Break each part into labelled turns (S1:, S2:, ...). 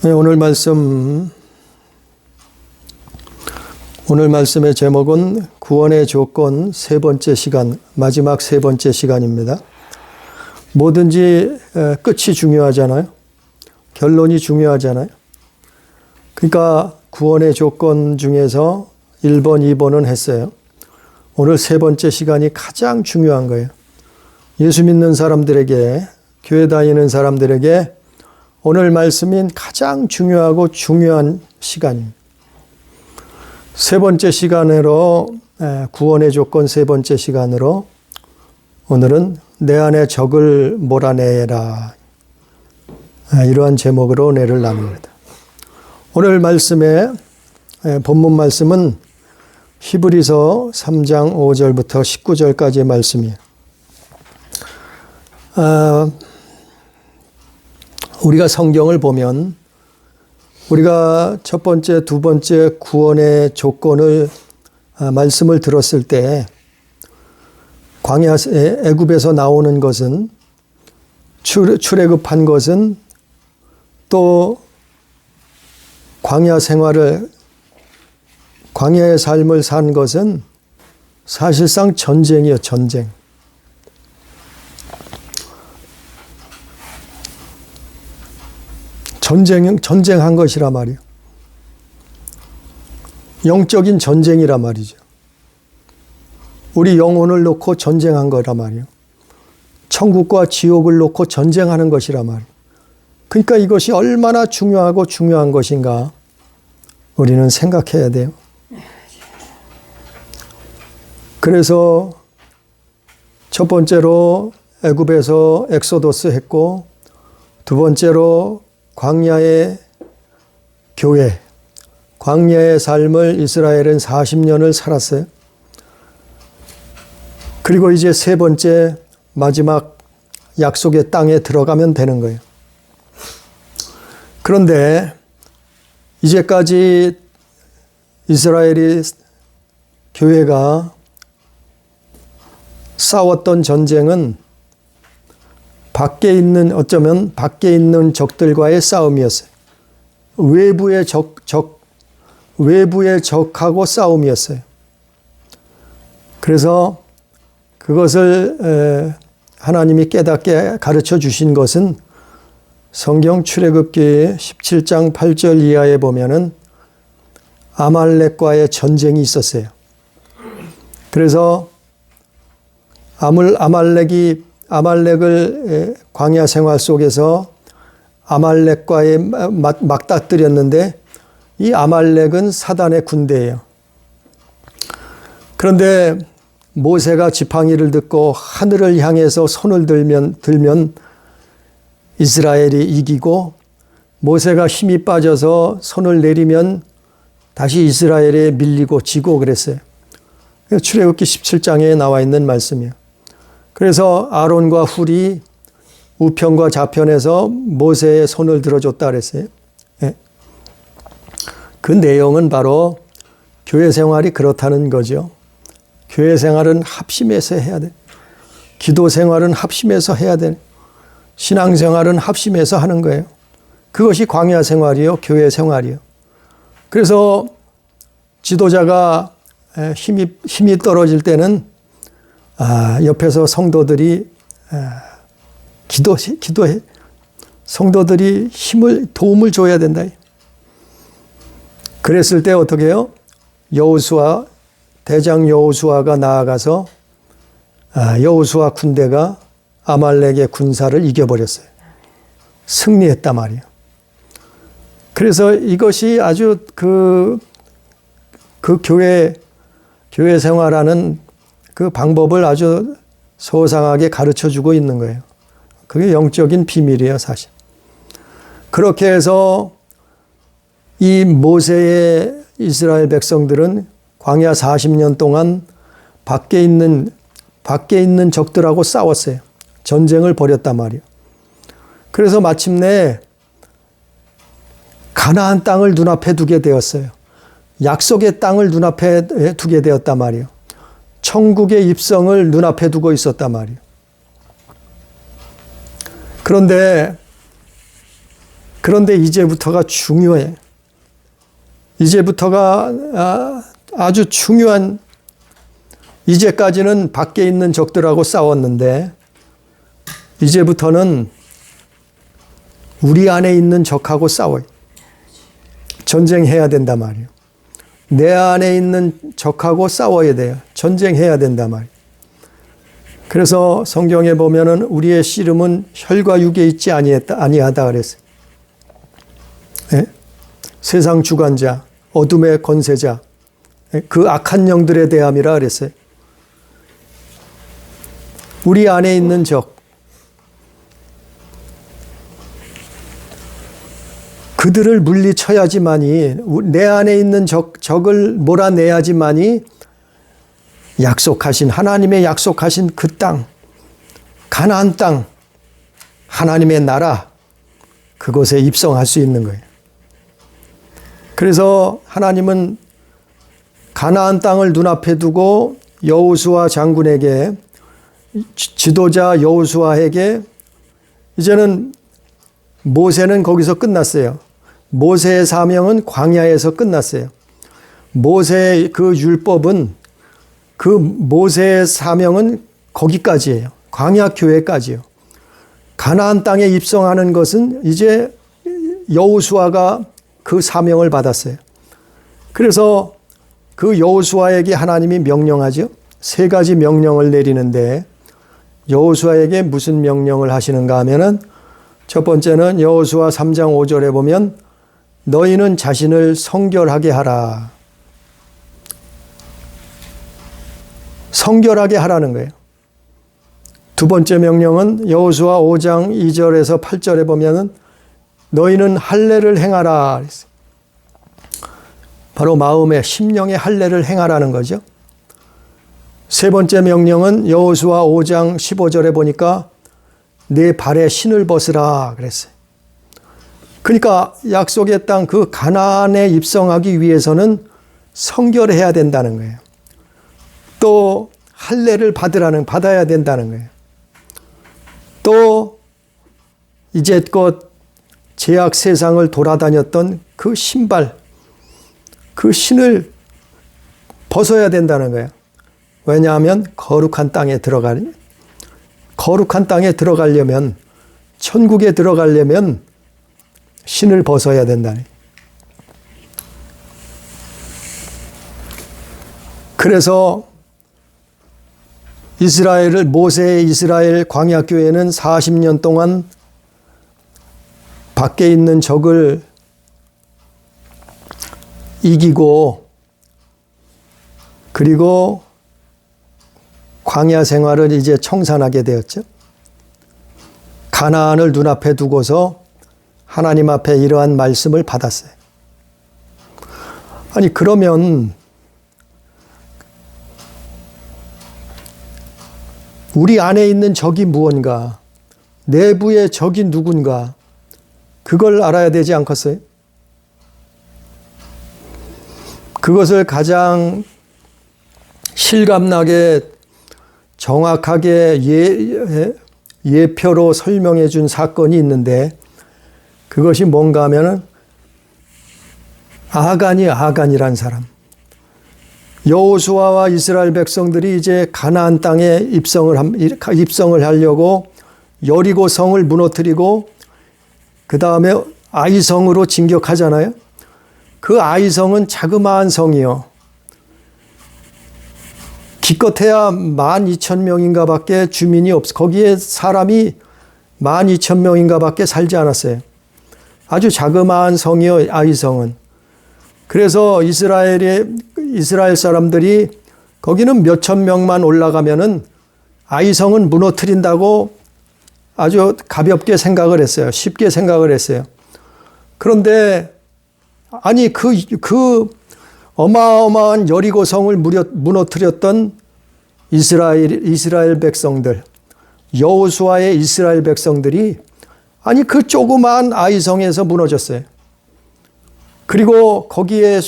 S1: 네, 오늘 말씀의 제목은 구원의 조건 세 번째 시간, 마지막 세 번째 시간입니다. 뭐든지 끝이 중요하잖아요. 결론이 중요하잖아요. 그러니까 구원의 조건 중에서 1번, 2번은 했어요. 오늘 세 번째 시간이 가장 중요한 거예요. 예수 믿는 사람들에게, 교회 다니는 사람들에게 오늘 말씀인 가장 중요하고 중요한 시간입니다. 세 번째 시간으로, 구원의 조건 세 번째 시간으로 오늘은 내 안에 적을 몰아내라. 이러한 제목으로 은혜를 나눕니다. 오늘 말씀의 본문 말씀은 히브리서 3장 5절부터 19절까지의 말씀이에요. 우리가 성경을 보면 우리가 첫 번째, 두 번째 구원의 조건을 말씀을 들었을 때 광야 애굽에서 나오는 것은 출애굽한 것은 또 광야 생활을 광야의 삶을 산 것은 사실상 전쟁이에요. 전쟁한 것이라 말이에요. 영적인 전쟁이라 말이죠. 우리 영혼을 놓고 전쟁한 거라 말이에요. 천국과 지옥을 놓고 전쟁하는 것이라 말이에요. 그러니까 이것이 얼마나 중요하고 중요한 것인가 우리는 생각해야 돼요. 그래서 첫 번째로 애굽에서 엑소더스 했고, 두 번째로 광야의 교회, 광야의 삶을 이스라엘은 40년을 살았어요. 그리고 이제 세 번째 마지막 약속의 땅에 들어가면 되는 거예요. 그런데 이제까지 이스라엘이 교회가 싸웠던 전쟁은 어쩌면 밖에 있는 적들과의 싸움이었어요. 외부의 적하고 싸움이었어요. 그래서 그것을 하나님이 깨닫게 가르쳐 주신 것은 성경 출애굽기 17장 8절 이하에 보면은 아말렉과의 전쟁이 있었어요. 그래서 아말렉을 광야 생활 속에서 아말렉과의 맞닥뜨렸는데 이 아말렉은 사단의 군대예요. 그런데 모세가 지팡이를 듣고 하늘을 향해서 손을 들면 이스라엘이 이기고, 모세가 힘이 빠져서 손을 내리면 다시 이스라엘에 밀리고 지고 그랬어요. 출애굽기 17장에 나와 있는 말씀이에요. 그래서 아론과 훌이 우편과 좌편에서 모세의 손을 들어줬다 그랬어요. 그 내용은 바로 교회 생활이 그렇다는 거죠. 교회 생활은 합심해서 해야 돼. 기도 생활은 합심해서 해야 돼. 신앙 생활은 합심해서 하는 거예요. 그것이 광야 생활이요, 교회 생활이요. 그래서 지도자가 힘이 떨어질 때는 옆에서 성도들이 기도해. 성도들이 도움을 줘야 된다. 그랬을 때 어떻게 해요? 대장 여호수아가 나아가서 여호수아 군대가 아말렉의 군사를 이겨버렸어요. 승리했단 말이에요. 그래서 이것이 아주 그 교회 생활하는 그 방법을 아주 소상하게 가르쳐 주고 있는 거예요. 그게 영적인 비밀이에요, 사실. 그렇게 해서 이 모세의 이스라엘 백성들은 광야 40년 동안 밖에 있는 적들하고 싸웠어요. 전쟁을 벌였단 말이에요. 그래서 마침내 가나안 땅을 눈앞에 두게 되었어요. 약속의 땅을 눈앞에 두게 되었단 말이에요. 천국의 입성을 눈앞에 두고 있었단 말이에요. 그런데 그런데 이제부터가 중요해. 이제부터가 아주 중요한, 이제까지는 밖에 있는 적들하고 싸웠는데 이제부터는 우리 안에 있는 적하고 싸워요. 전쟁해야 된단 말이에요. 내 안에 있는 적하고 싸워야 돼요. 전쟁해야 된단 말이에요. 그래서 성경에 보면은 우리의 씨름은 혈과 육에 있지 아니하다 그랬어요. 네? 세상 주관자, 어둠의 권세자, 그 악한 영들에 대함이라 그랬어요. 우리 안에 있는 적, 그들을 물리쳐야지만이, 내 안에 있는 적을 몰아내야지만이 약속하신, 하나님의 약속하신 그 땅, 가나안 땅, 하나님의 나라, 그곳에 입성할 수 있는 거예요. 그래서 하나님은 가나안 땅을 눈앞에 두고 여호수아 장군에게, 지도자 여호수아에게, 이제는 모세는 거기서 끝났어요. 모세의 사명은 광야에서 끝났어요. 모세의 그 율법은, 그 모세의 사명은 거기까지예요. 광야 교회까지요. 가나안 땅에 입성하는 것은 이제 여호수아가 그 사명을 받았어요. 그래서 그 여호수아에게 하나님이 명령하죠. 3가지 명령을 내리는데 여호수아에게 무슨 명령을 하시는가 하면은, 첫 번째는 여호수아 3장 5절에 보면 너희는 자신을 성결하게 하라. 성결하게 하라는 거예요. 두 번째 명령은 여호수아 5장 2절에서 8절에 보면은 너희는 할례를 행하라. 바로 마음의 심령의 할례를 행하라는 거죠. 세 번째 명령은 여호수아 5장 15절에 보니까 내 발에 신을 벗으라 그랬어요. 그러니까 약속의 땅 그 가나안에 입성하기 위해서는 성결해야 된다는 거예요. 또 할례를 받아야 된다는 거예요. 또 이제껏 죄악 세상을 돌아다녔던 그 신발, 그 신을 벗어야 된다는 거예요. 왜냐하면 거룩한 땅에 들어가려면, 천국에 들어가려면 신을 벗어야 된다니. 그래서 모세의 이스라엘 광야교회는 40년 동안 밖에 있는 적을 이기고, 그리고 광야 생활을 이제 청산하게 되었죠. 가나안을 눈앞에 두고서 하나님 앞에 이러한 말씀을 받았어요. 아니, 그러면 우리 안에 있는 적이 무언가, 내부의 적이 누군가, 그걸 알아야 되지 않겠어요? 그것을 가장 실감나게 정확하게 예표로 설명해 준 사건이 있는데, 그것이 뭔가 하면은 아간이란 사람. 여호수아와 이스라엘 백성들이 이제 가나안 땅에 입성을 하려고 여리고 성을 무너뜨리고 그 다음에 아이성으로 진격하잖아요. 그 아이성은 자그마한 성이요. 기껏해야 12,000명인가 밖에 주민이 거기에 사람이 12,000명인가 밖에 살지 않았어요. 아주 자그마한 성이요, 아이성은. 그래서 이스라엘 사람들이 거기는 몇천 명만 올라가면은 아이성은 무너뜨린다고 아주 가볍게 생각을 했어요. 쉽게 생각을 했어요. 그런데 아니 그 어마어마한 여리고성을 무너뜨렸던 이스라엘 백성들, 여호수아의 이스라엘 백성들이 아니 그 조그마한 아이성에서 무너졌어요. 그리고 거기에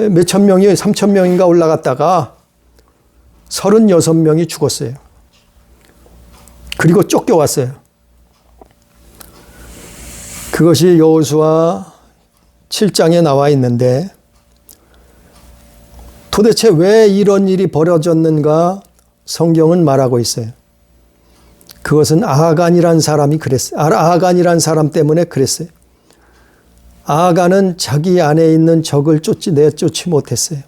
S1: 몇천 명이 3,000명인가 올라갔다가 36명이 죽었어요. 그리고 쫓겨왔어요. 그것이 여호수아 7장에 나와 있는데 도대체 왜 이런 일이 벌어졌는가 성경은 말하고 있어요. 그것은 아간이란 사람이 그랬어요. 아간이란 사람 때문에 그랬어요. 아간은 자기 안에 있는 적을 내쫓지 못했어요.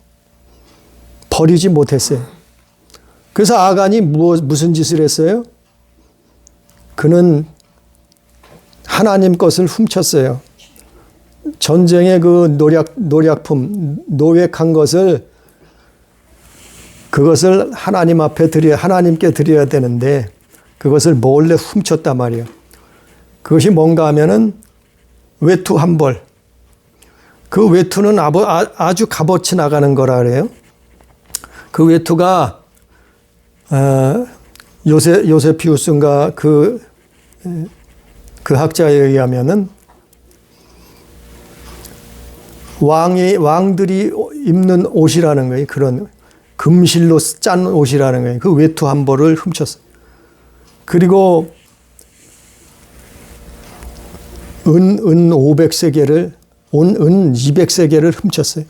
S1: 버리지 못했어요. 그래서 아간이 무슨 짓을 했어요? 그는 하나님 것을 훔쳤어요. 전쟁의 그 노략품, 노획한 그것을 하나님 앞에 하나님께 드려야 되는데 그것을 몰래 훔쳤단 말이에요. 그것이 뭔가 하면은 외투 한 벌. 그 외투는 아주 값어치 나가는 거라 그래요. 그 외투가 요세피우스인가 그 학자에 의하면은 왕들이 입는 옷이라는 거예요. 그런 금실로 짠 옷이라는 거예요. 그 외투 한 벌을 훔쳤어요. 그리고 은 500세겔을 은 200세겔을 훔쳤어요.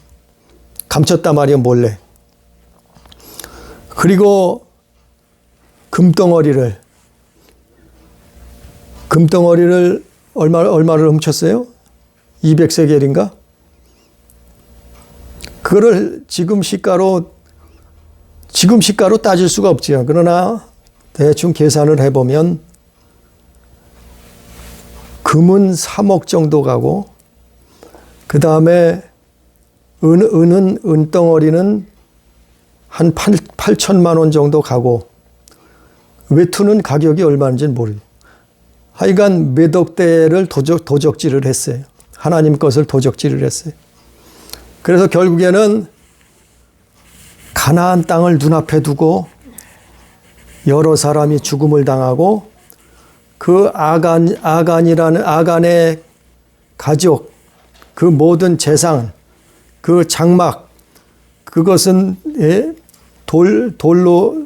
S1: 감췄단 말이에요, 몰래. 그리고 금덩어리를 얼마를 훔쳤어요? 200세겔인가? 그거를 지금 시가로 따질 수가 없지요. 그러나 대충 계산을 해보면 금은 3억 정도 가고 그 다음에 은덩어리는 한 8천만 원 정도 가고 외투는 가격이 얼마인지는 모르겠어요. 하여간 몇 억대를 도적질을 했어요. 하나님 것을 도적질을 했어요. 그래서 결국에는 가나안 땅을 눈앞에 두고 여러 사람이 죽음을 당하고 그 아간의 가족, 그 모든 재산, 그 장막, 그것은 돌로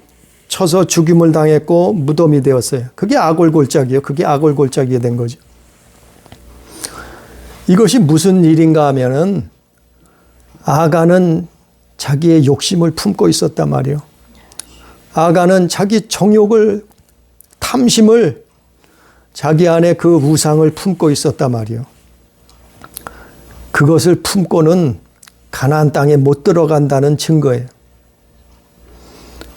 S1: 쳐서 죽임을 당했고 무덤이 되었어요. 그게 아골골짜기예요. 그게 아골골짜기가 된 거죠. 이것이 무슨 일인가 하면은 아간은 자기의 욕심을 품고 있었단 말이에요. 아간은 자기 정욕을, 탐심을, 자기 안에 그 우상을 품고 있었단 말이에요. 그것을 품고는 가나안 땅에 못 들어간다는 증거예요.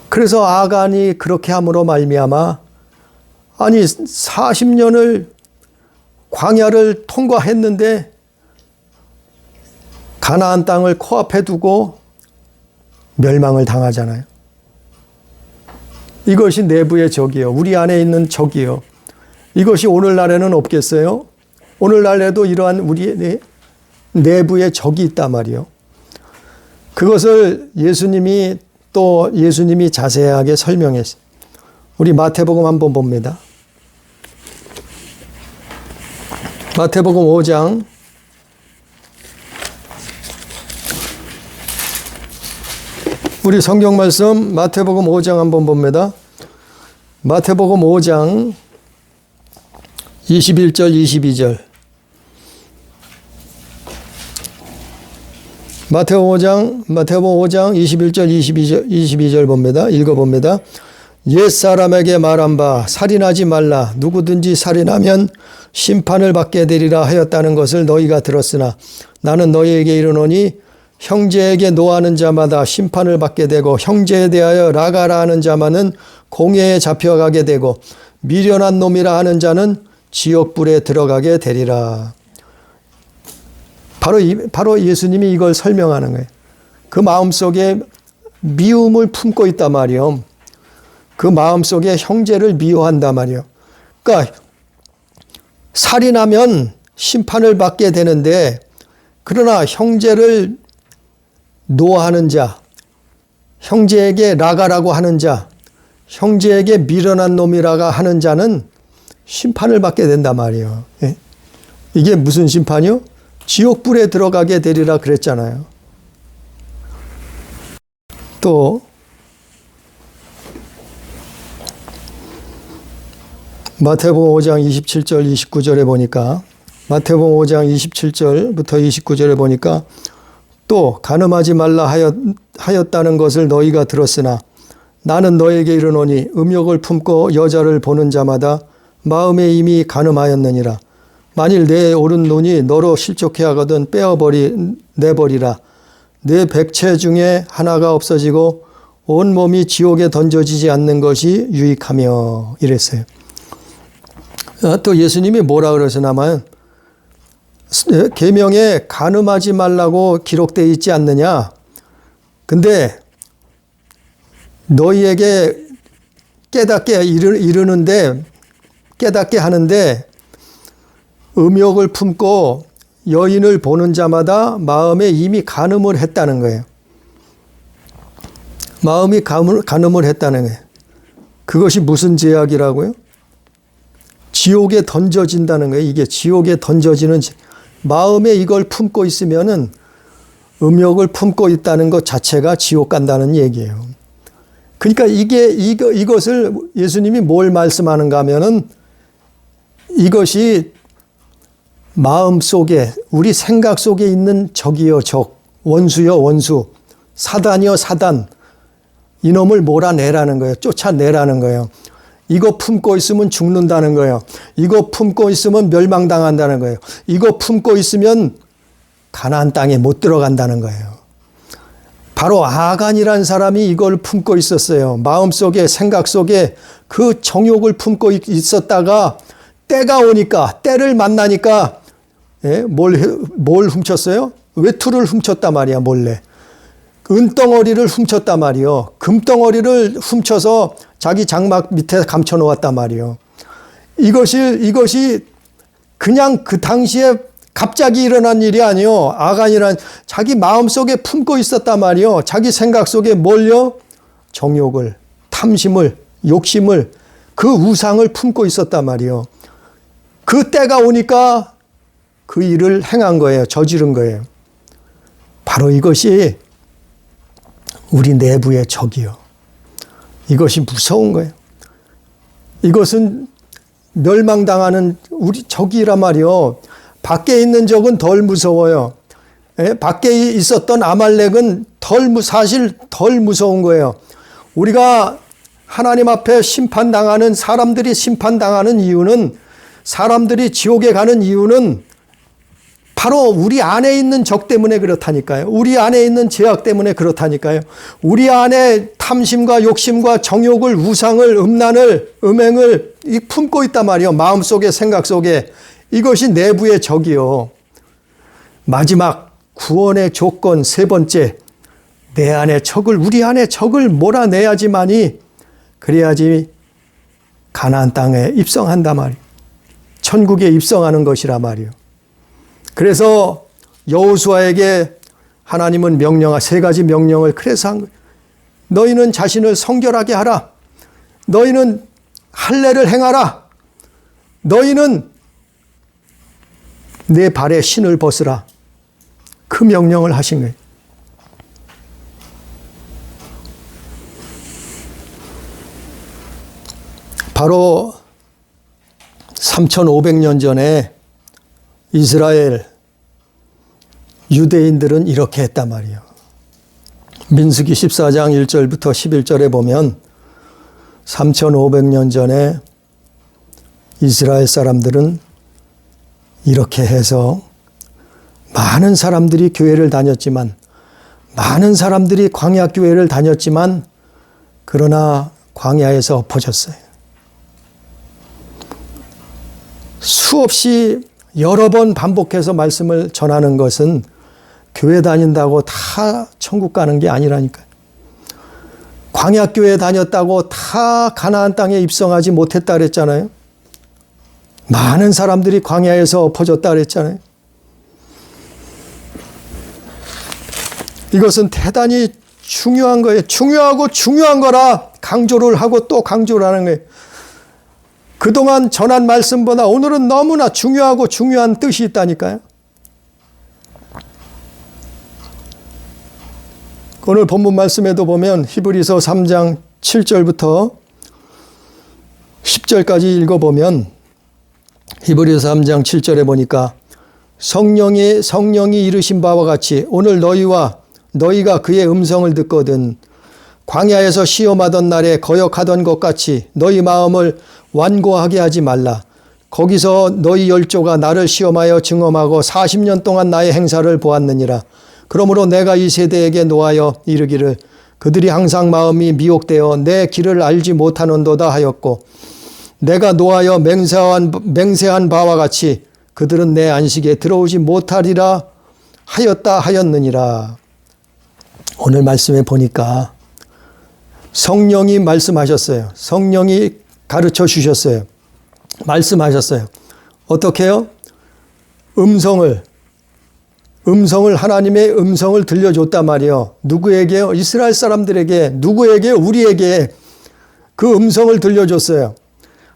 S1: 그래서 아간이 그렇게 함으로 말미암아 40년을 광야를 통과했는데 가나안 땅을 코앞에 두고 멸망을 당하잖아요. 이것이 내부의 적이요. 우리 안에 있는 적이요. 이것이 오늘날에는 없겠어요? 오늘날에도 이러한 우리 내부의 적이 있단 말이요. 그것을 예수님이 자세하게 설명했어요. 우리 마태복음 한번 봅니다. 마태복음 5장 우리 성경 말씀 마태복음 5장 한번 봅니다. 마태복음 5장 21절 22절 마태복음 5장 21절 22절 봅니다. 읽어봅니다. 옛사람에게 말한 바 살인하지 말라. 누구든지 살인하면 심판을 받게 되리라 하였다는 것을 너희가 들었으나 나는 너희에게 이르노니 형제에게 노하는 자마다 심판을 받게 되고 형제에 대하여 라가라 하는 자만은 공회에 잡혀가게 되고 미련한 놈이라 하는 자는 지옥불에 들어가게 되리라. 바로 예수님이 이걸 설명하는 거예요. 그 마음속에 미움을 품고 있단 말이에요. 그 마음속에 형제를 미워한단 말이에요. 그러니까 살인하면 심판을 받게 되는데 그러나 형제를 노하는 자, 형제에게 라가라고 하는 자, 형제에게 미련한 놈이라가 하는 자는 심판을 받게 된단 말이에요. 예? 이게 무슨 심판이요? 지옥불에 들어가게 되리라 그랬잖아요. 또 마태복음 5장 27절 29절에 보니까 마태복음 5장 27절부터 29절에 보니까 또 간음하지 말라 하였다는 것을 너희가 들었으나 나는 너에게 이르노니 음욕을 품고 여자를 보는 자마다 마음에 이미 간음하였느니라. 만일 내 오른눈이 너로 실족해 하거든 내버리라. 내 백체 중에 하나가 없어지고 온 몸이 지옥에 던져지지 않는 것이 유익하며 이랬어요. 또 예수님이 뭐라 그러시냐면 계명에 간음하지 말라고 기록되어 있지 않느냐. 근데 너희에게 깨닫게 이르는데 깨닫게 하는데 음욕을 품고 여인을 보는 자마다 마음에 이미 간음을 했다는 거예요. 마음이 간음을 했다는 거예요. 그것이 무슨 죄악이라고요? 지옥에 던져진다는 거예요. 이게 지옥에 던져지는 마음에 이걸 품고 있으면은 음욕을 품고 있다는 것 자체가 지옥 간다는 얘기예요. 그러니까 이것을 예수님이 뭘 말씀하는가 하면은 이것이 마음 속에 우리 생각 속에 있는 적이요 적, 원수요 원수, 사단이요 사단, 이놈을 몰아내라는 거예요. 쫓아내라는 거예요. 이거 품고 있으면 죽는다는 거예요. 이거 품고 있으면 멸망당한다는 거예요. 이거 품고 있으면 가나안 땅에 못 들어간다는 거예요. 바로 아간이라는 사람이 이걸 품고 있었어요. 마음속에 생각 속에 그 정욕을 품고 있었다가 때가 오니까 때를 만나니까 뭘 훔쳤어요? 외투를 훔쳤단 말이야. 몰래. 은덩어리를 훔쳤단 말이요. 금덩어리를 훔쳐서 자기 장막 밑에 감춰 놓았단 말이요. 이것이 그냥 그 당시에 갑자기 일어난 일이 아니요. 아간이란 자기 마음속에 품고 있었단 말이요. 자기 생각 속에 뭘요? 정욕을, 탐심을, 욕심을, 그 우상을 품고 있었단 말이요. 그 때가 오니까 그 일을 행한 거예요. 저지른 거예요. 바로 이것이 우리 내부의 적이요. 이것이 무서운 거예요. 이것은 멸망당하는 우리 적이란 말이요. 밖에 있는 적은 덜 무서워요. 밖에 있었던 아말렉은 사실 덜 무서운 거예요. 우리가 하나님 앞에 사람들이 심판당하는 이유는, 사람들이 지옥에 가는 이유는 바로 우리 안에 있는 적 때문에 그렇다니까요. 우리 안에 있는 죄악 때문에 그렇다니까요. 우리 안에 탐심과 욕심과 정욕을, 우상을, 음란을, 음행을 품고 있단 말이에요. 마음속에, 생각 속에. 이것이 내부의 적이요. 마지막 구원의 조건 세 번째, 내 안에 적을, 우리 안에 적을 몰아내야지만이, 그래야지 가나안 땅에 입성한단 말이에요. 천국에 입성하는 것이라 말이에요. 그래서 여호수아에게 하나님은 세 가지 명령을 그래서 한 거예요. 너희는 자신을 성결하게 하라. 너희는 할례를 행하라. 너희는 내 발에 신을 벗으라. 그 명령을 하신 거예요. 바로 3,500년 전에 이스라엘 유대인들은 이렇게 했단 말이에요. 민수기 14장 1절부터 11절에 보면 3,500년 전에 이스라엘 사람들은 이렇게 해서 많은 사람들이 교회를 다녔지만, 많은 사람들이 광야교회를 다녔지만, 그러나 광야에서 엎어졌어요. 수없이 여러 번 반복해서 말씀을 전하는 것은 교회 다닌다고 다 천국 가는 게 아니라니까요. 광야교회 다녔다고 다 가나안 땅에 입성하지 못했다 그랬잖아요. 많은 사람들이 광야에서 엎어졌다 그랬잖아요. 이것은 대단히 중요한 거예요. 중요한 거라 강조를 하고 또 강조를 하는 거예요. 그동안 전한 말씀보다 오늘은 너무나 중요하고 중요한 뜻이 있다니까요. 오늘 본문 말씀에도 보면 히브리서 3장 7절부터 10절까지 읽어보면 히브리서 3장 7절에 보니까 성령이 이르신 바와 같이 오늘 너희가 그의 음성을 듣거든 광야에서 시험하던 날에 거역하던 것 같이 너희 마음을 완고하게 하지 말라. 거기서 너희 열조가 나를 시험하여 증험하고 40년 동안 나의 행사를 보았느니라. 그러므로 내가 이 세대에게 노하여 이르기를 그들이 항상 마음이 미혹되어 내 길을 알지 못하는도다 하였고 내가 노하여 맹세한 바와 같이 그들은 내 안식에 들어오지 못하리라 하였느니라. 오늘 말씀에 보니까 성령이 말씀하셨어요. 성령이 가르쳐 주셨어요. 말씀하셨어요. 어떻게요? 음성을 하나님의 음성을 들려줬단 말이에요. 누구에게요? 이스라엘 사람들에게, 누구에게? 우리에게 그 음성을 들려줬어요.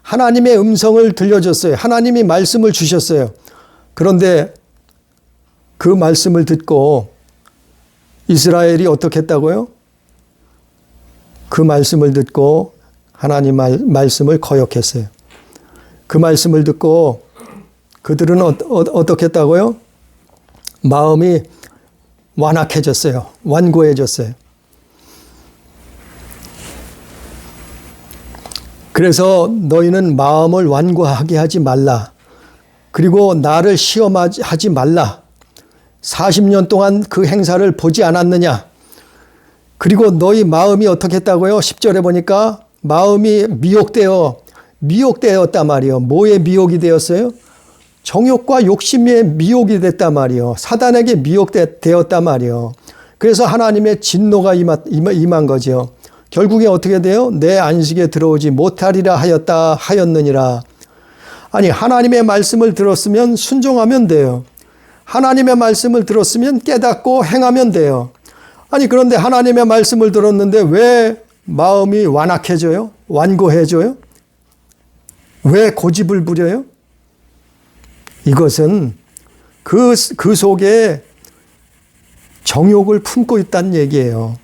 S1: 하나님의 음성을 들려줬어요. 하나님이 말씀을 주셨어요. 그런데 그 말씀을 듣고 이스라엘이 어떻게 했다고요? 그 말씀을 듣고 하나님 말씀을 거역했어요. 그 말씀을 듣고 그들은 어떻게 했다고요? 마음이 완악해졌어요. 완고해졌어요. 그래서 너희는 마음을 완고하게 하지 말라. 그리고 나를 시험하지 말라. 40년 동안 그 행사를 보지 않았느냐. 그리고 너희 마음이 어떻게 했다고요? 10절에 보니까 마음이 미혹되었단 말이에요. 뭐에 미혹이 되었어요? 정욕과 욕심의 미혹이 됐단 말이에요. 사단에게 미혹되었단 말이에요. 그래서 하나님의 진노가 임한 거죠. 결국에 어떻게 돼요? 내 안식에 들어오지 못하리라 하였느니라. 아니, 하나님의 말씀을 들었으면 순종하면 돼요. 하나님의 말씀을 들었으면 깨닫고 행하면 돼요. 아니, 그런데 하나님의 말씀을 들었는데 왜 마음이 완악해져요? 완고해져요? 왜 고집을 부려요? 이것은 그 속에 정욕을 품고 있다는 얘기예요.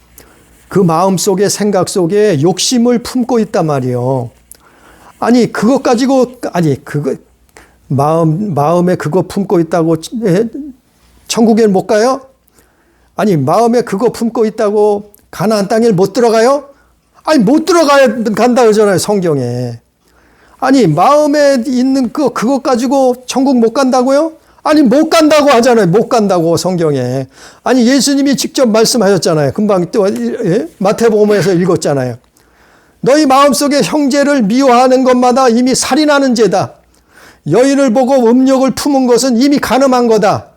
S1: 그 마음 속에, 생각 속에 욕심을 품고 있단 말이에요. 아니, 그것 가지고, 마음에 그거 품고 있다고 천국에 못 가요? 아니, 마음에 그거 품고 있다고 가나안 땅에 못 들어가요? 아니, 못 간다 그러잖아요, 성경에. 아니, 마음에 있는 그것 가지고 천국 못 간다고요? 아니, 못 간다고 하잖아요. 못 간다고, 성경에. 아니, 예수님이 직접 말씀하셨잖아요. 금방 또 마태복음에서 읽었잖아요. 너희 마음속에 형제를 미워하는 것마다 이미 살인하는 죄다. 여인을 보고 음욕을 품은 것은 이미 간음한 거다.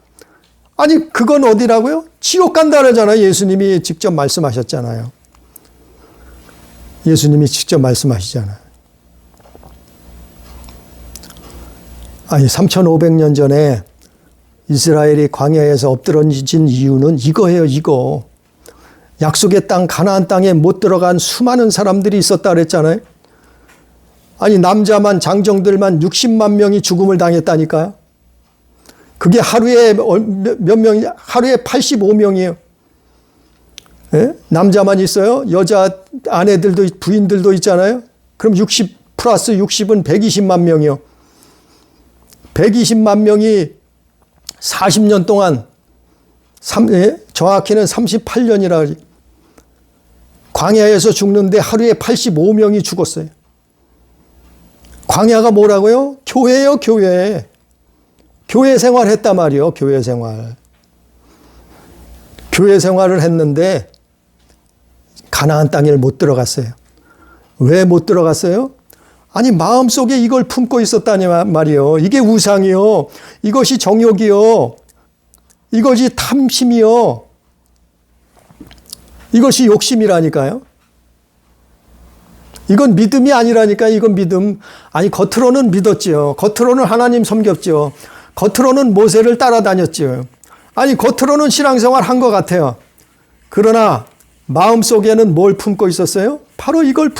S1: 아니, 그건 어디라고요? 지옥 간다 그러잖아요. 예수님이 직접 말씀하셨잖아요. 예수님이 직접 말씀하시잖아요. 아니, 3,500년 전에 이스라엘이 광야에서 엎드러진 이유는 이거예요, 이거. 약속의 땅, 가나안 땅에 못 들어간 수많은 사람들이 있었다 그랬잖아요. 아니, 남자만, 장정들만 60만 명이 죽음을 당했다니까요. 그게 하루에 몇 명이, 하루에 85명이에요. 예? 남자만 있어요. 여자 아내들도, 부인들도 있잖아요. 그럼 60 플러스 60은 120만 명이요. 120만 명이 40년 동안, 정확히는 38년이라 광야에서 죽는데 하루에 85명이 죽었어요. 광야가 뭐라고요? 교회예요, 교회. 교회 생활했단 말이요, 교회 생활. 교회 생활을 했는데 가나안 땅에 못 들어갔어요. 왜 못 들어갔어요? 아니, 마음속에 이걸 품고 있었다니 말이요. 이게 우상이요. 이것이 정욕이요. 이것이 탐심이요. 이것이 욕심이라니까요. 이건 믿음이 아니라니까. 이건 믿음. 아니, 겉으로는 믿었지요. 겉으로는 하나님 섬겼죠. 겉으로는 모세를 따라다녔죠. 아니, 겉으로는 신앙생활 한 것 같아요. 그러나 마음속에는 뭘 품고 있었어요? 바로 이걸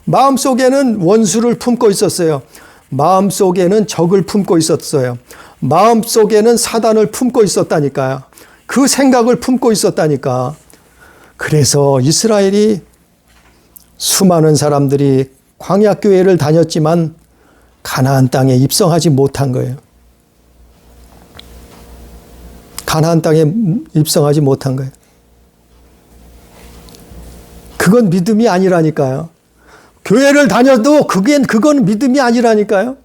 S1: 마음속에는 원수를 품고 있었어요. 마음속에는 적을 품고 있었어요. 마음속에는 사단을 품고 있었다니까요. 그 생각을 품고 있었다니까. 그래서 이스라엘이 수많은 사람들이 광야교회를 다녔지만 가나안 땅에 입성하지 못한 거예요. 가나안 땅에 입성하지 못한 거예요. 그건 믿음이 아니라니까요. 교회를 다녀도 그건 믿음이 아니라니까요.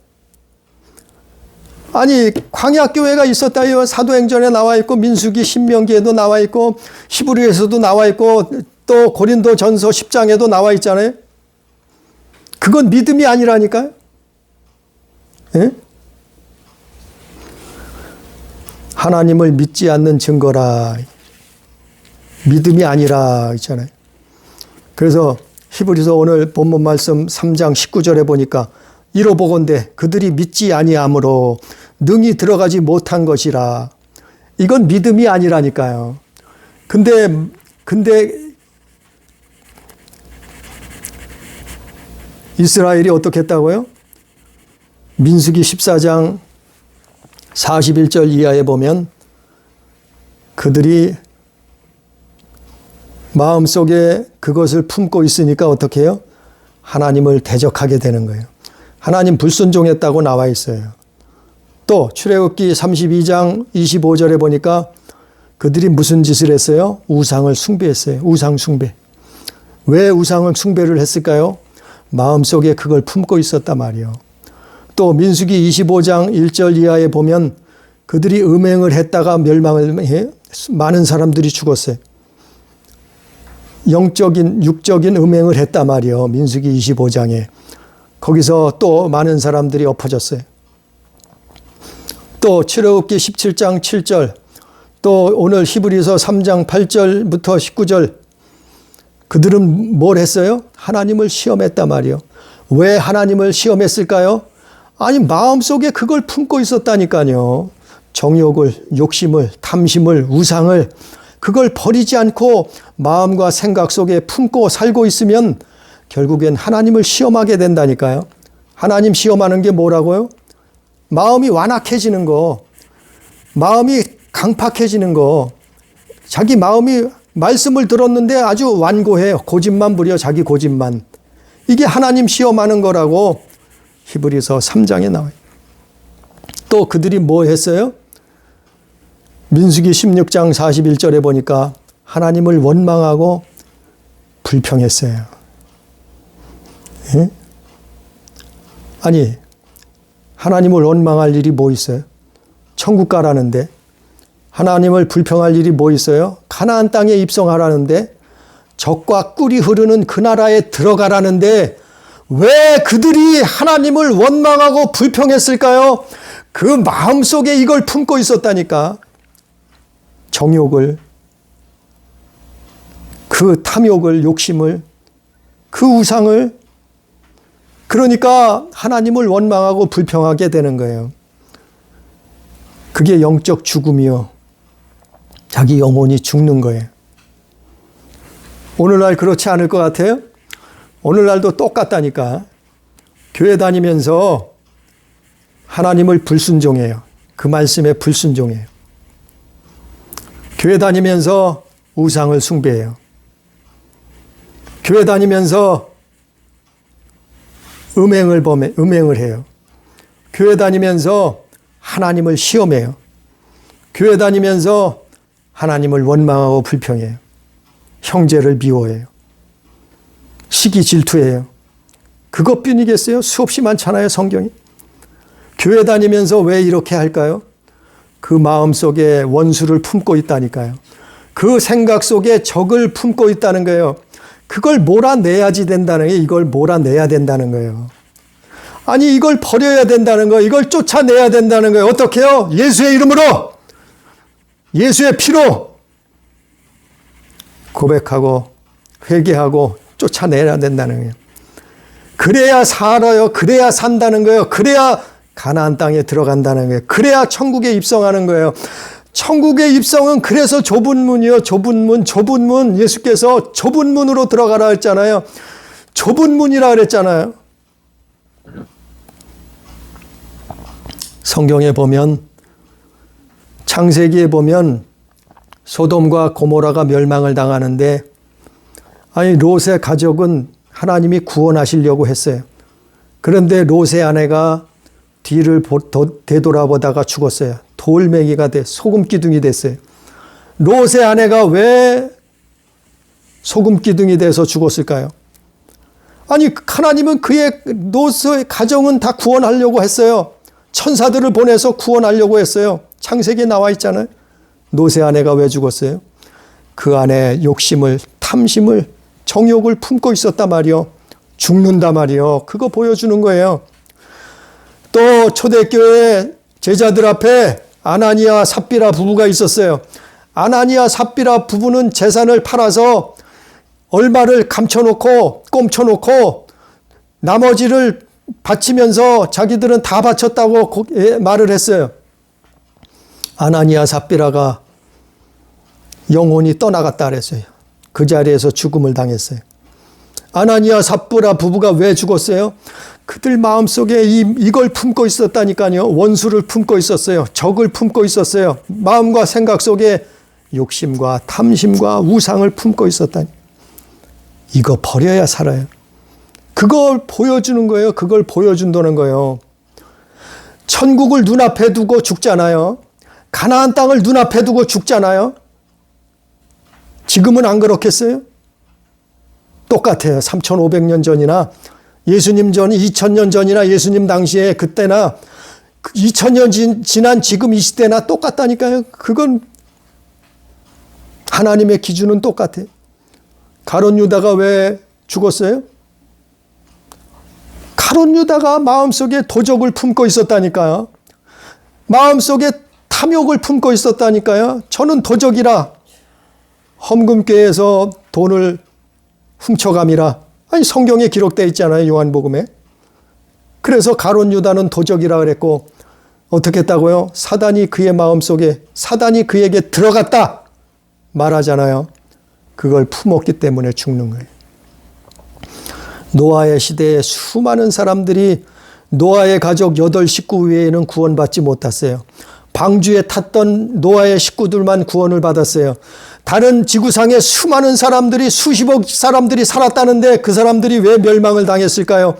S1: 아니 광야교회가 있었다요. 사도행전에 나와 있고 민수기 신명기에도 나와 있고 히브리에서도 나와 있고 또 고린도전서 10장에도 나와 있잖아요. 그건 믿음이 아니라니까요. 예? 하나님을 믿지 않는 증거라. 믿음이 아니라 있잖아요. 그래서 히브리서 오늘 본문 말씀 3장 19절에 보니까 이로보건대 그들이 믿지 아니함으로 능히 들어가지 못한 것이라. 이건 믿음이 아니라니까요. 근데 이스라엘이 어떻게 했다고요? 민수기 14장 41절 이하에 보면 그들이 마음속에 그것을 품고 있으니까 어떻게 해요? 하나님을 대적하게 되는 거예요. 하나님 불순종했다고 나와 있어요. 또 출애굽기 32장 25절에 보니까 그들이 무슨 짓을 했어요? 우상을 숭배했어요. 우상 숭배. 왜 우상을 숭배를 했을까요? 마음속에 그걸 품고 있었단 말이에요. 또 민수기 25장 1절 이하에 보면 그들이 음행을 했다가 멸망을 해 많은 사람들이 죽었어요. 육적인 음행을 했단 말이에요. 민수기 25장에. 거기서 또 많은 사람들이 엎어졌어요. 또 출애굽기 17장 7절, 또 오늘 히브리서 3장 8절부터 19절, 그들은 뭘 했어요? 하나님을 시험했단 말이에요. 왜 하나님을 시험했을까요? 아니 마음속에 그걸 품고 있었다니까요. 정욕을, 욕심을, 탐심을, 우상을 그걸 버리지 않고 마음과 생각 속에 품고 살고 있으면 결국엔 하나님을 시험하게 된다니까요. 하나님 시험하는 게 뭐라고요? 마음이 완악해지는 거, 마음이 강팍해지는 거, 자기 마음이 말씀을 들었는데 아주 완고해요. 고집만 부려, 자기 고집만. 이게 하나님 시험하는 거라고 히브리서 3장에 나와요. 또 그들이 뭐 했어요? 민수기 16장 41절에 보니까 하나님을 원망하고 불평했어요. 예? 아니 하나님을 원망할 일이 뭐 있어요? 천국 가라는데. 하나님을 불평할 일이 뭐 있어요? 가나안 땅에 입성하라는데, 젖과 꿀이 흐르는 그 나라에 들어가라는데 왜 그들이 하나님을 원망하고 불평했을까요? 그 마음속에 이걸 품고 있었다니까. 정욕을, 그 탐욕을, 욕심을, 그 우상을. 그러니까 하나님을 원망하고 불평하게 되는 거예요. 그게 영적 죽음이요. 자기 영혼이 죽는 거예요. 오늘날 그렇지 않을 것 같아요? 오늘날도 똑같다니까. 교회 다니면서 하나님을 불순종해요. 그 말씀에 불순종해요. 교회 다니면서 우상을 숭배해요. 교회 다니면서 음행을 해요. 교회 다니면서 하나님을 시험해요. 교회 다니면서 하나님을 원망하고 불평해요. 형제를 미워해요. 시기 질투해요. 그것뿐이겠어요? 수없이 많잖아요, 성경이. 교회 다니면서 왜 이렇게 할까요? 그 마음속에 원수를 품고 있다니까요. 그 생각 속에 적을 품고 있다는 거예요. 그걸 몰아내야지 된다는 거예요. 이걸 몰아내야 된다는 거예요. 아니 이걸 버려야 된다는 거예요. 이걸 쫓아내야 된다는 거예요. 어떻게 해요? 예수의 이름으로, 예수의 피로 고백하고 회개하고 쫓아내야 된다는 거예요. 그래야 살아요. 그래야 산다는 거예요. 그래야 가나안 땅에 들어간다는 거예요. 그래야 천국에 입성하는 거예요. 천국의 입성은 그래서 좁은 문이요. 좁은 문. 예수께서 좁은 문으로 들어가라 했잖아요. 좁은 문이라 그랬잖아요. 성경에 보면, 창세기에 보면 소돔과 고모라가 멸망을 당하는데, 아니 롯의 가족은 하나님이 구원하시려고 했어요. 그런데 롯의 아내가 뒤를 되돌아보다가 죽었어요. 돌멩이가 소금 기둥이 됐어요. 롯의 아내가 왜 소금 기둥이 돼서 죽었을까요? 아니, 하나님은 롯의 가정은 다 구원하려고 했어요. 천사들을 보내서 구원하려고 했어요. 창세기에 나와 있잖아요. 롯의 아내가 왜 죽었어요? 그 안에 욕심을, 탐심을, 정욕을 품고 있었단 말이요. 죽는단 말이요. 그거 보여주는 거예요. 또 초대교회 제자들 앞에 아나니아 삽비라 부부가 있었어요. 아나니아 삽비라 부부는 재산을 팔아서 얼마를 감춰놓고 꼼쳐놓고 나머지를 바치면서 자기들은 다 바쳤다고 말을 했어요. 아나니아 삽비라가 영혼이 떠나갔다 그랬어요. 그 자리에서 죽음을 당했어요. 아나니아 삽비라 부부가 왜 죽었어요? 그들 마음속에 이걸 품고 있었다니까요. 원수를 품고 있었어요. 적을 품고 있었어요. 마음과 생각 속에 욕심과 탐심과 우상을 품고 있었다니. 이거 버려야 살아요. 그걸 보여주는 거예요. 그걸 보여준다는 거예요. 천국을 눈앞에 두고 죽잖아요. 가나안 땅을 눈앞에 두고 죽잖아요. 지금은 안 그렇겠어요? 똑같아요. 3,500년 전이나 예수님 전 2,000년 전이나 예수님 당시에 그때나 2,000년 지난 지금 이 시대나 똑같다니까요. 그건 하나님의 기준은 똑같아요. 가룟 유다가 왜 죽었어요? 가룟 유다가 마음속에 도적을 품고 있었다니까요. 마음속에 탐욕을 품고 있었다니까요. 저는 도적이라 헌금궤에서 돈을 훔쳐감이라. 아니, 성경에 기록되어 있잖아요. 요한복음에. 그래서 가룟 유다는 도적이라 그랬고 어떻게 했다고요? 사단이 그의 마음속에, 사단이 그에게 들어갔다 말하잖아요. 그걸 품었기 때문에 죽는 거예요. 노아의 시대에 수많은 사람들이 노아의 가족 8 식구 외에는 구원받지 못했어요. 방주에 탔던 노아의 식구들만 구원을 받았어요. 다른 지구상에 수많은 사람들이, 수십억 사람들이 살았다는데 그 사람들이 왜 멸망을 당했을까요?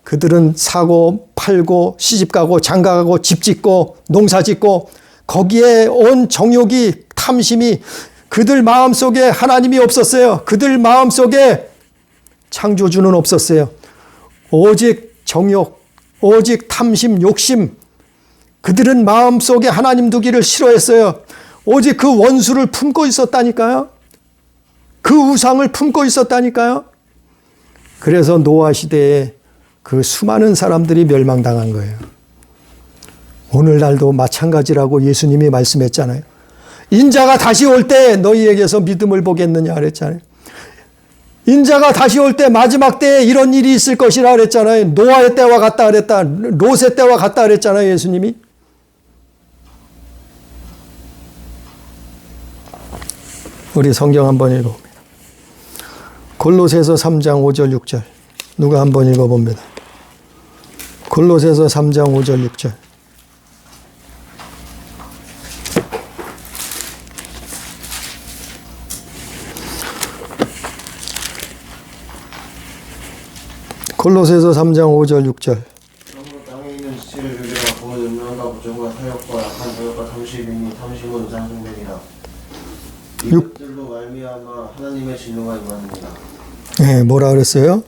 S1: 그들은 사고 팔고 시집가고 장가가고 집 짓고 농사 짓고 거기에 온 정욕이, 탐심이, 그들 마음속에 하나님이 없었어요. 그들 마음속에 창조주는 없었어요. 오직 정욕, 오직 탐심, 욕심. 그들은 마음속에 하나님 두기를 싫어했어요. 오직 그 원수를 품고 있었다니까요. 그 우상을 품고 있었다니까요. 그래서 노아 시대에 그 수많은 사람들이 멸망당한 거예요. 오늘날도 마찬가지라고 예수님이 말씀했잖아요. 인자가 다시 올 때 너희에게서 믿음을 보겠느냐 그랬잖아요. 인자가 다시 올 때 마지막 때에 이런 일이 있을 것이라 그랬잖아요. 노아의 때와 같다 그랬다. 롯의 때와 같다 그랬잖아요. 예수님이. 우리 성경 한번 읽어봅니다. 골로새서 3장 5절 6절. 누가 한번 읽어봅니다. 골로새서 3장 5절 6절. 골로새서 3장 5절 6절.
S2: 그러므로 땅에 있는 지체를 죽이라. 곧 음란과 부정과 사욕과 약한 저욕과 탐심이니 탐심은 우상숭배니라. 이것들로 말미암아 하나님의 진노가 임하느니라.
S1: 네, 뭐라 그랬어요?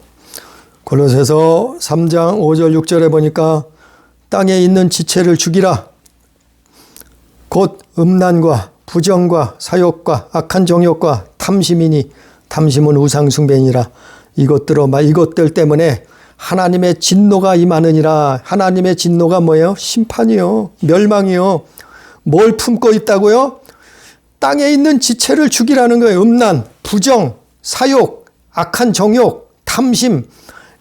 S1: 골로새서 3장 5절 6절에 보니까 땅에 있는 지체를 죽이라. 곧 음란과 부정과 사욕과 악한 정욕과 탐심이니 탐심은 우상숭배니라. 이것들 때문에 하나님의 진노가 임하느니라. 하나님의 진노가 뭐예요? 심판이요. 멸망이요. 뭘 품고 있다고요? 땅에 있는 지체를 죽이라는 거예요. 음란, 부정, 사욕, 악한 정욕, 탐심.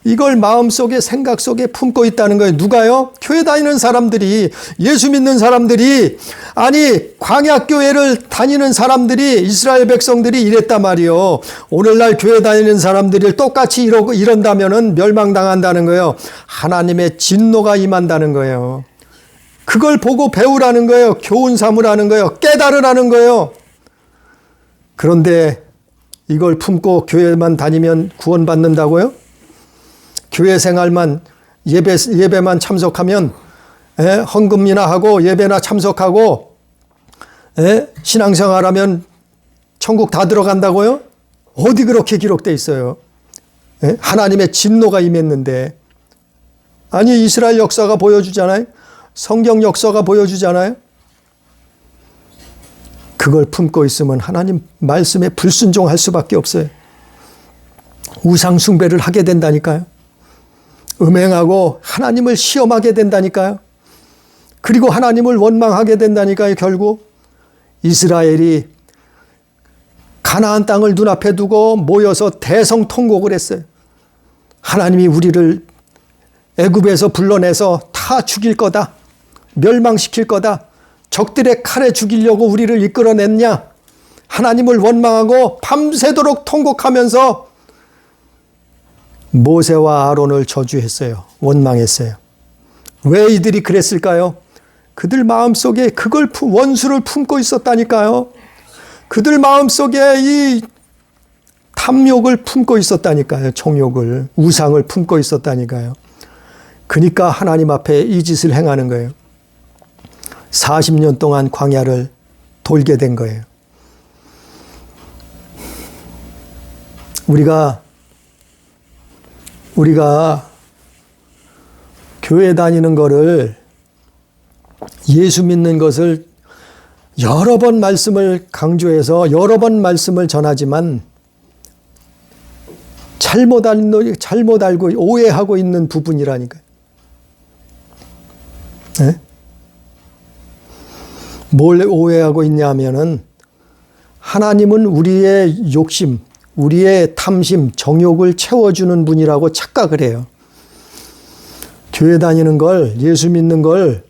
S1: 이걸 마음속에, 생각 속에 품고 있다는 거예요. 누가요? 교회 다니는 사람들이, 예수 믿는 사람들이, 아니 광야교회를 다니는 사람들이, 이스라엘 백성들이 이랬단 말이요. 오늘날 교회 다니는 사람들이 똑같이 이런다면 멸망당한다는 거예요. 하나님의 진노가 임한다는 거예요. 그걸 보고 배우라는 거예요. 교훈 삼으라는 거예요. 깨달으라는 거예요. 그런데 이걸 품고 교회만 다니면 구원받는다고요? 교회 생활만 예배만 참석하면 헌금이나 하고 예배나 참석하고 신앙생활하면 천국 다 들어간다고요? 어디 그렇게 기록돼 있어요? 하나님의 진노가 임했는데. 아니, 이스라엘 역사가 보여주잖아요. 성경 역사가 보여주잖아요. 그걸 품고 있으면 하나님 말씀에 불순종할 수밖에 없어요. 우상 숭배를 하게 된다니까요. 음행하고 하나님을 시험하게 된다니까요. 그리고 하나님을 원망하게 된다니까요. 결국 이스라엘이 가나안 땅을 눈앞에 두고 모여서 대성통곡을 했어요. 하나님이 우리를 애굽에서 불러내서 다 죽일 거다. 멸망시킬 거다. 적들의 칼에 죽이려고 우리를 이끌어냈냐. 하나님을 원망하고 밤새도록 통곡하면서 모세와 아론을 저주했어요. 원망했어요. 왜 이들이 그랬을까요? 그들 마음속에 그걸 원수를 품고 있었다니까요. 그들 마음속에 이 탐욕을 품고 있었다니까요. 정욕을, 우상을 품고 있었다니까요. 그러니까 하나님 앞에 이 짓을 행하는 거예요. 40년 동안 광야를 돌게 된 거예요. 우리가 교회 다니는 거를, 예수 믿는 것을 여러 번 말씀을 강조해서 여러 번 말씀을 전하지만 잘못 알고 오해하고 있는 부분이라니까요. 네? 뭘 오해하고 있냐 하면은 하나님은 우리의 욕심, 우리의 탐심, 정욕을 채워주는 분이라고 착각을 해요. 교회 다니는 걸, 예수 믿는 걸,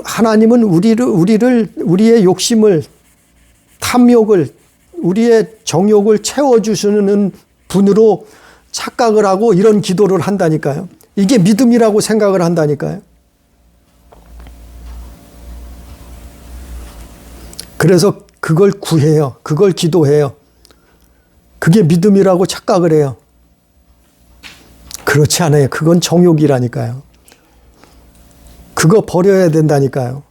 S1: 하나님은 우리의 욕심을, 탐욕을, 우리의 정욕을 채워주시는 분으로 착각을 하고 이런 기도를 한다니까요. 이게 믿음이라고 생각을 한다니까요. 그래서 그걸 구해요. 그걸 기도해요. 그게 믿음이라고 착각을 해요. 그렇지 않아요. 그건 정욕이라니까요. 그거 버려야 된다니까요.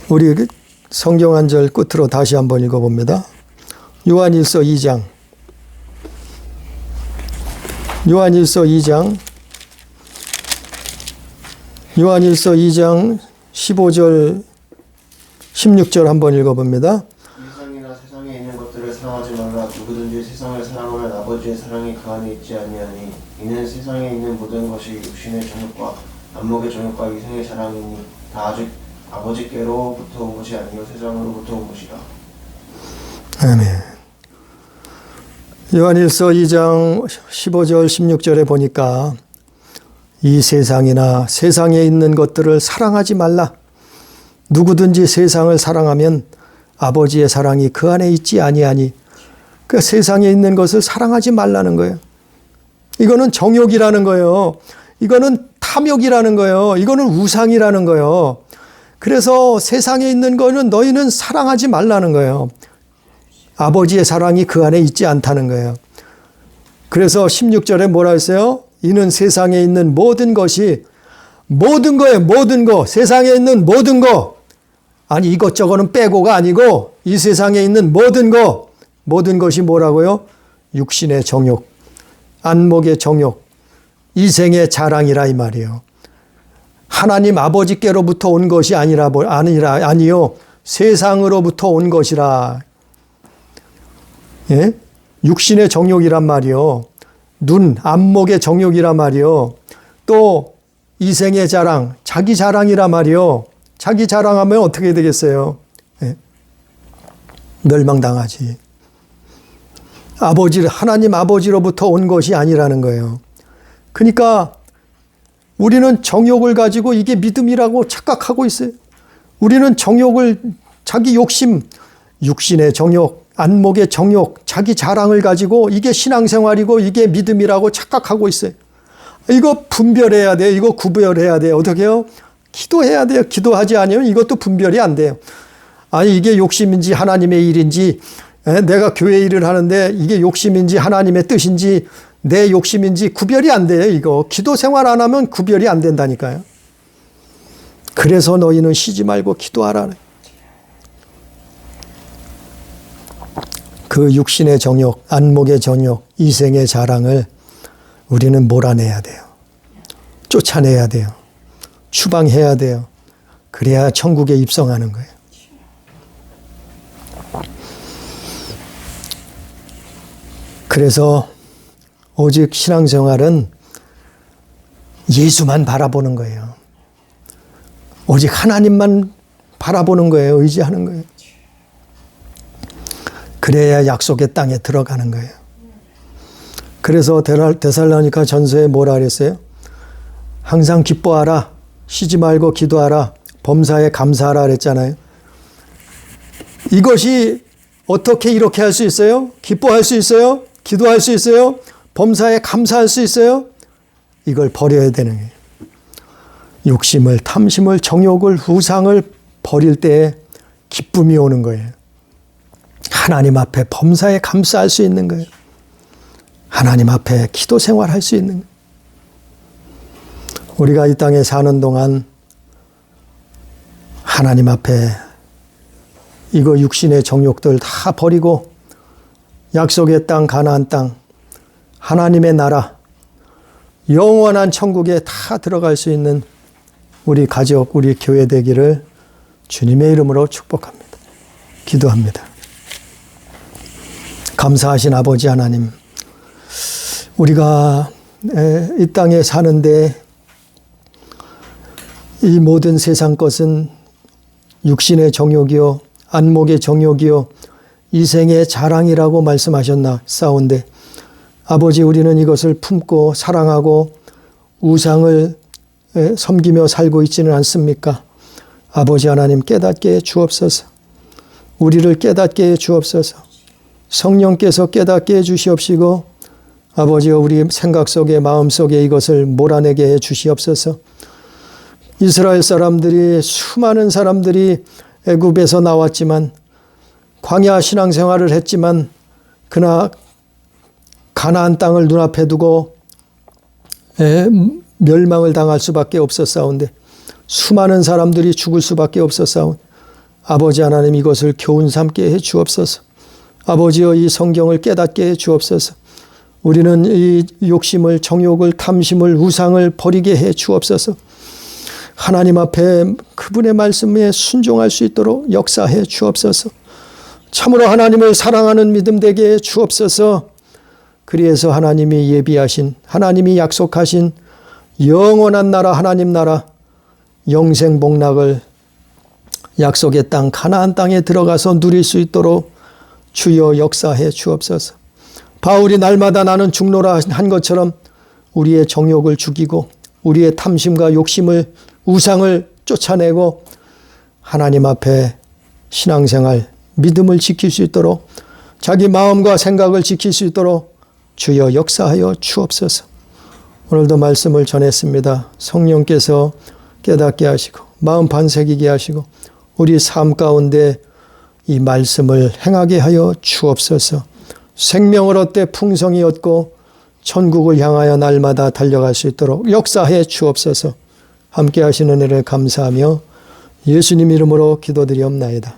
S1: 우리 성경 한 절 끝으로 다시 한번 읽어봅니다. 요한일서 2장. 요한일서 2장 15절 16절 한번 읽어봅니다.
S2: 세상이나 세상에 있는 것들을 사랑하지 말라. 누구든지 세상을 사랑하면 아버지의 사랑이 그 안에 있지 아니하니 이는 세상에 있는 모든 것이 육신의 정욕과 안목의 정욕과 이생의 자랑이니 다 아직 아버지께로부터 온 것이 아니요 세상으로부터 온 것이라.
S1: 아멘. 요한일서 2장 15절 16절에 보니까 이 세상이나 세상에 있는 것들을 사랑하지 말라. 누구든지 세상을 사랑하면 아버지의 사랑이 그 안에 있지 아니하니. 그 세상에 있는 것을 사랑하지 말라는 거예요. 이거는 정욕이라는 거예요. 이거는 탐욕이라는 거예요. 이거는 우상이라는 거예요. 그래서 세상에 있는 거는 너희는 사랑하지 말라는 거예요. 아버지의 사랑이 그 안에 있지 않다는 거예요. 그래서 16절에 뭐라 했어요? 이는 세상에 있는 모든 것이, 모든 거예요. 모든 거. 세상에 있는 모든 거. 아니, 이것저것은 빼고가 아니고 이 세상에 있는 모든 거. 모든 것이 뭐라고요? 육신의 정욕, 안목의 정욕, 이생의 자랑이라 이 말이에요. 하나님 아버지께로부터 온 것이 아니요 세상으로부터 온 것이라. 예? 육신의 정욕이란 말이요. 눈, 안목의 정욕이란 말이요. 또 이생의 자랑, 자기 자랑이란 말이요. 자기 자랑하면 어떻게 되겠어요? 예? 멸망당하지. 하나님 아버지로부터 온 것이 아니라는 거예요. 그러니까 우리는 정욕을 가지고 이게 믿음이라고 착각하고 있어요. 우리는 정욕을, 자기 욕심, 육신의 정욕, 안목의 정욕, 자기 자랑을 가지고 이게 신앙생활이고 이게 믿음이라고 착각하고 있어요. 이거 분별해야 돼요. 이거 구별해야 돼요. 어떻게 해요? 기도해야 돼요. 기도하지 않으면 이것도 분별이 안 돼요. 아니, 이게 욕심인지 하나님의 일인지, 내가 교회 일을 하는데 이게 욕심인지 하나님의 뜻인지 내 욕심인지 구별이 안 돼요. 이거 기도 생활 안 하면 구별이 안 된다니까요. 그래서 너희는 쉬지 말고 기도하라. 그 육신의 정욕, 안목의 정욕, 이생의 자랑을 우리는 몰아내야 돼요. 쫓아내야 돼요. 추방해야 돼요. 그래야 천국에 입성하는 거예요. 그래서 오직 신앙생활은 예수만 바라보는 거예요. 오직 하나님만 바라보는 거예요. 의지하는 거예요. 그래야 약속의 땅에 들어가는 거예요. 그래서 데살로니가 전서에 뭐라 그랬어요? 항상 기뻐하라. 쉬지 말고 기도하라. 범사에 감사하라 그랬잖아요. 이것이 어떻게 이렇게 할 수 있어요? 기뻐할 수 있어요? 기도할 수 있어요? 범사에 감사할 수 있어요? 이걸 버려야 되는 거예요. 욕심을, 탐심을, 정욕을, 우상을 버릴 때에 기쁨이 오는 거예요. 하나님 앞에 범사에 감사할 수 있는 거예요. 하나님 앞에 기도 생활할 수 있는 거예요. 우리가 이 땅에 사는 동안 하나님 앞에 이거 육신의 정욕들 다 버리고 약속의 땅, 가나안 땅, 하나님의 나라, 영원한 천국에 다 들어갈 수 있는 우리 가족, 우리 교회 되기를 주님의 이름으로 축복합니다. 기도합니다. 감사하신 아버지 하나님, 우리가 이 땅에 사는데 이 모든 세상 것은 육신의 정욕이요, 안목의 정욕이요, 이생의 자랑이라고 말씀하셨나 싸운데 아버지, 우리는 이것을 품고 사랑하고 우상을 섬기며 살고 있지는 않습니까? 아버지 하나님, 깨닫게 해 주옵소서. 우리를 깨닫게 해 주옵소서. 성령께서 깨닫게 해 주시옵시고 아버지여, 우리 생각 속에, 마음 속에 이것을 몰아내게 해 주시옵소서. 이스라엘 사람들이, 수많은 사람들이 애굽에서 나왔지만, 광야 신앙생활을 했지만, 그러나 가나안 땅을 눈앞에 두고 멸망을 당할 수밖에 없었사온데, 수많은 사람들이 죽을 수밖에 없었사온 아버지 하나님, 이것을 교훈 삼게 해 주옵소서. 아버지여, 이 성경을 깨닫게 해 주옵소서. 우리는 이 욕심을, 정욕을, 탐심을, 우상을 버리게 해 주옵소서. 하나님 앞에 그분의 말씀에 순종할 수 있도록 역사해 주옵소서. 참으로 하나님을 사랑하는 믿음 되게 해 주옵소서. 그래서 하나님이 예비하신, 하나님이 약속하신 영원한 나라, 하나님 나라, 영생 복락을 약속의 땅, 가나안 땅에 들어가서 누릴 수 있도록 주여 역사해 주옵소서. 바울이 날마다 나는 죽노라 한 것처럼 우리의 정욕을 죽이고 우리의 탐심과 욕심을, 우상을 쫓아내고 하나님 앞에 신앙생활, 믿음을 지킬 수 있도록, 자기 마음과 생각을 지킬 수 있도록 주여 역사하여 주옵소서. 오늘도 말씀을 전했습니다. 성령께서 깨닫게 하시고 마음 반색이게 하시고 우리 삶 가운데 이 말씀을 행하게 하여 주옵소서. 생명을 얻되 풍성히 얻고 천국을 향하여 날마다 달려갈 수 있도록 역사해 주옵소서. 함께 하시는 은혜를 감사하며 예수님 이름으로 기도드리옵나이다.